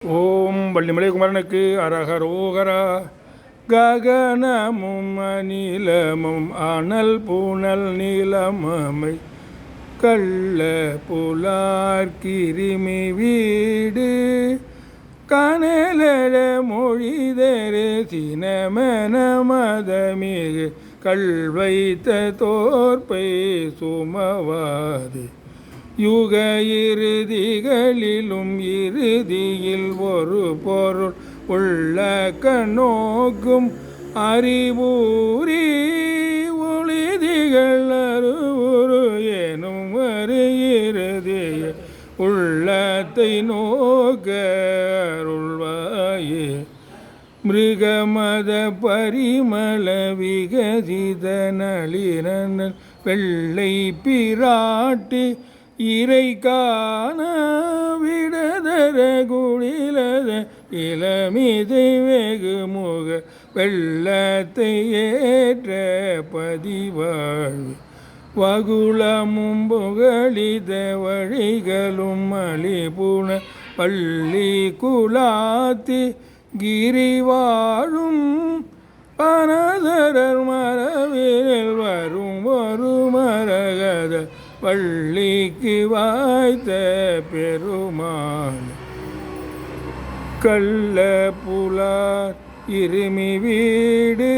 ஓம் வள்ளிமலை குமரனுக்கு அரகரோகரா. ககனமும் அநிலமும் அனல் பூனல் நீலமமை கள்ள புலார் கிருமி வீடு கனலட மொழிதரு சினமென மதமிகு கல்வைத்த தோற்பை சுமவாது யுக இறுதிகளிலும் இறுதியில் ஒரு பொருள் உள்ள கண்ணோக்கும் அறிவூரி ஒளிதிகள் அருவுரு எனும் ஒரு இறுதிய உள்ளத்தை நோக்க அருள்வாயே. மிருகமத பரிமள விகசித நளிரனல் வெள்ளை பிராட்டி இறை காண விடதர குடிலத இளமிதை வெகுமுக வெள்ளத்தை ஏற்ற பதிவாழ்வு வகுளமும் புகழித வழிகளும் அழிபுண பள்ளி குலாத்தி கிரிவாழும் பனதரர் மரவில் வரும் ஒரு மரகத வள்ளிக்கு வாய்த்த பெருமாள் கள்ள புலார் இருமி வீடு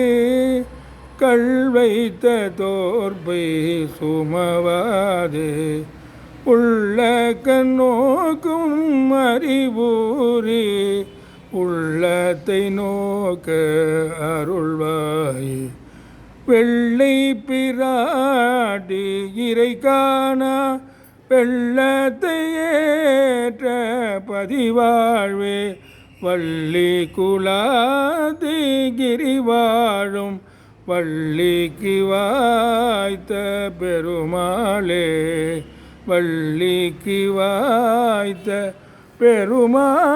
கல்வைத்த தோற்பை சுமவாது உள்ள கண்ணோக்கும் அறிவூரி உள்ளத்தை நோக்க அருள்வாய். வெள்ளை பிராட்டி இறை காணா வெள்ளத்தை ஏற்ற பதிவாழ்வே வள்ளி குலாதி கிரிவாழும் வள்ளிக்கு வாய்த்த பெருமாளே. வள்ளிக்கு வாய்த்த பெருமாளே.